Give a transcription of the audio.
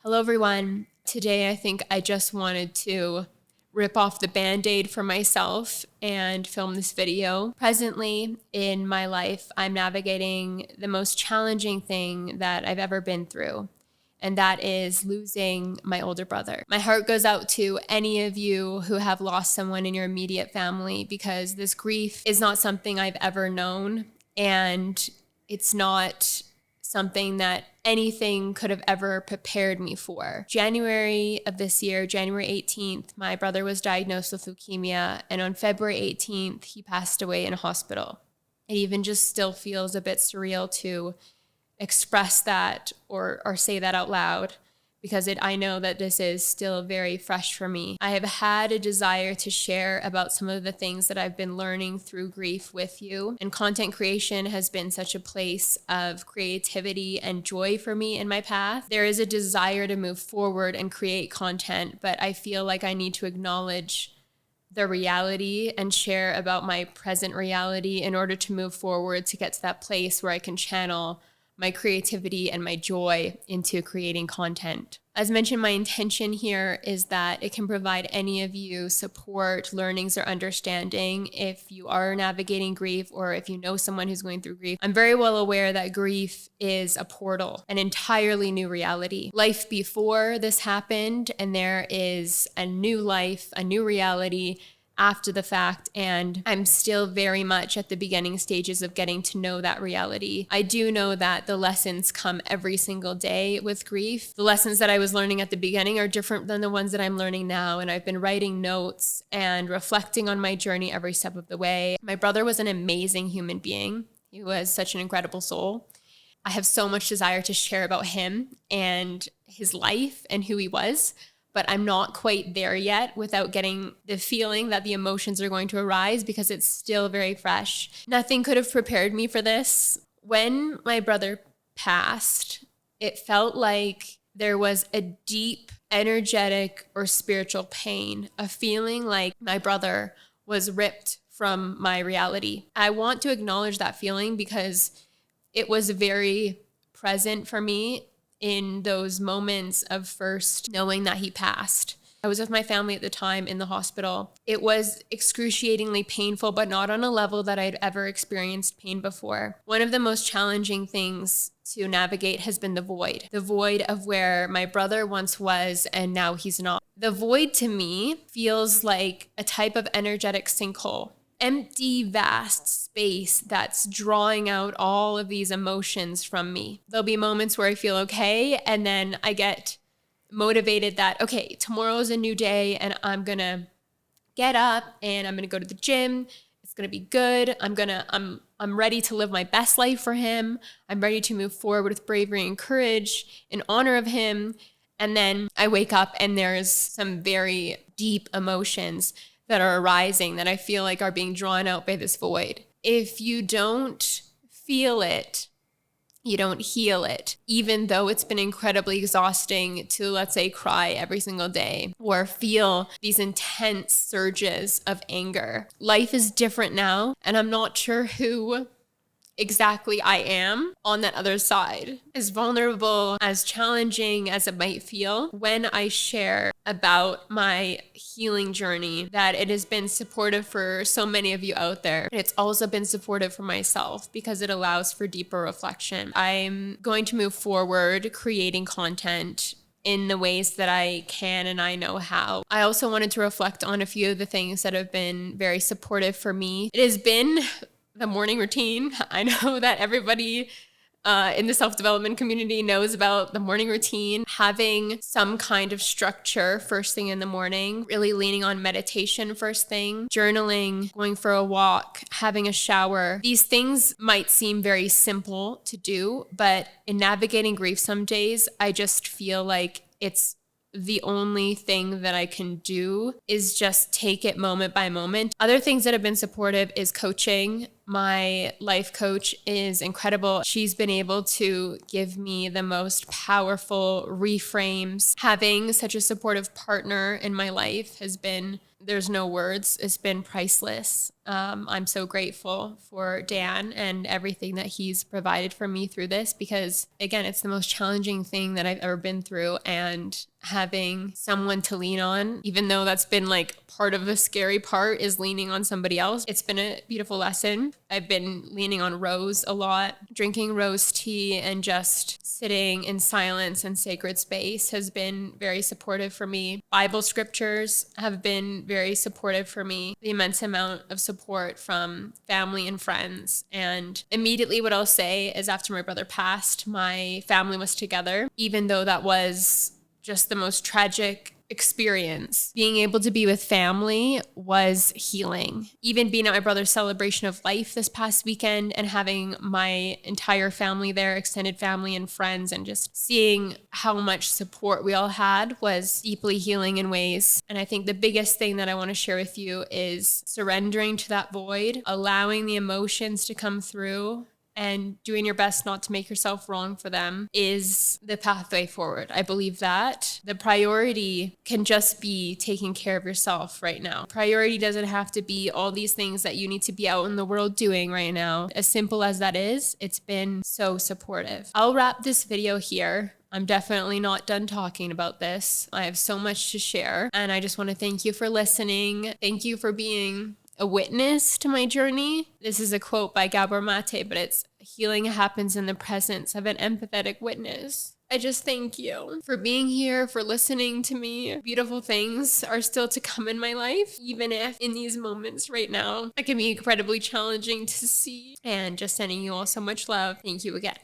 Hello, everyone. Today, I think I just wanted to rip off the Band-Aid for myself and film this video. Presently in my life, I'm navigating the most challenging thing that I've ever been through, and that is losing my older brother. My heart goes out to any of you who have lost someone in your immediate family, because this grief is not something I've ever known, and it's not something that anything could have ever prepared me for. January of this year, January 18th, my brother was diagnosed with leukemia, and on February 18th, he passed away in a hospital. It even just still feels a bit surreal to express that or say that out loud, because I know that this is still very fresh for me. I have had a desire to share about some of the things that I've been learning through grief with you, and content creation has been such a place of creativity and joy for me in my path. There is a desire to move forward and create content, but I feel like I need to acknowledge the reality and share about my present reality in order to move forward, to get to that place where I can channel my creativity and my joy into creating content. As mentioned, my intention here is that it can provide any of you support, learnings, or understanding if you are navigating grief or if you know someone who's going through grief. I'm very well aware that grief is a portal, an entirely new reality. Life before this happened, and there is a new life, a new reality after the fact, and I'm still very much at the beginning stages of getting to know that reality. I do know that the lessons come every single day with grief. The lessons that I was learning at the beginning are different than the ones that I'm learning now, and I've been writing notes and reflecting on my journey every step of the way. My brother was an amazing human being. He was such an incredible soul. I have so much desire to share about him and his life and who he was, but I'm not quite there yet without getting the feeling that the emotions are going to arise, because it's still very fresh. Nothing could have prepared me for this. When my brother passed, it felt like there was a deep energetic or spiritual pain, a feeling like my brother was ripped from my reality. I want to acknowledge that feeling because it was very present for me in those moments of first knowing that he passed. I was with my family at the time in the hospital. It was excruciatingly painful, but not on a level that I'd ever experienced pain before. One of the most challenging things to navigate has been the void of where my brother once was and now he's not. The void to me feels like a type of energetic sinkhole. Empty, vast space that's drawing out all of these emotions from me. There'll be moments where I feel okay, and then I get motivated that, okay, tomorrow is a new day, and I'm gonna get up and I'm gonna go to the gym. It's gonna be good. I'm ready to live my best life for him. I'm ready to move forward with bravery and courage in honor of him. And then I wake up and there's some very deep emotions that are arising that I feel like are being drawn out by this void. If you don't feel it, you don't heal it, even though it's been incredibly exhausting to, let's say, cry every single day or feel these intense surges of anger. Life is different now, and I'm not sure who exactly I am on that other side. As vulnerable, as challenging as it might feel, when I share about my healing journey, that it has been supportive for so many of you out there. It's also been supportive for myself because it allows for deeper reflection. I'm going to move forward creating content in the ways that I can and I know how. I also wanted to reflect on a few of the things that have been very supportive for me. It has been the morning routine. I know that everybody in the self-development community knows about the morning routine. Having some kind of structure first thing in the morning, really leaning on meditation first thing, journaling, going for a walk, having a shower. These things might seem very simple to do, but in navigating grief some days, I just feel like it's the only thing that I can do is just take it moment by moment. Other things that have been supportive is coaching. my life coach is incredible. She's been able to give me the most powerful reframes. Having such a supportive partner in my life has been, there's no words. It's been priceless. I'm so grateful for Dan and everything that he's provided for me through this, because again, it's the most challenging thing that I've ever been through, and having someone to lean on, even though that's been like part of the scary part is leaning on somebody else. It's been a beautiful lesson. I've been leaning on Rose a lot. Drinking rose tea and just sitting in silence and sacred space has been very supportive for me. Bible scriptures have been very supportive for me. The immense amount of support from family and friends. And immediately what I'll say is, after my brother passed, my family was together, even though that was just the most tragic experience. Being able to be with family was healing. Even being at my brother's celebration of life this past weekend and having my entire family there, extended family and friends, and just seeing how much support we all had was deeply healing in ways. And I think the biggest thing that I want to share with you is surrendering to that void, allowing the emotions to come through, and doing your best not to make yourself wrong for them is the pathway forward. I believe that the priority can just be taking care of yourself right now. Priority doesn't have to be all these things that you need to be out in the world doing right now. As simple as that is, it's been so supportive. I'll wrap this video here. I'm definitely not done talking about this. I have so much to share, and I just want to thank you for listening. Thank you for being a witness to my journey. This is a quote by Gabor Mate, but it's, healing happens in the presence of an empathetic witness. I just thank you for being here, for listening to me. Beautiful things are still to come in my life, even if in these moments right now, it can be incredibly challenging to see. And just sending you all so much love. Thank you again.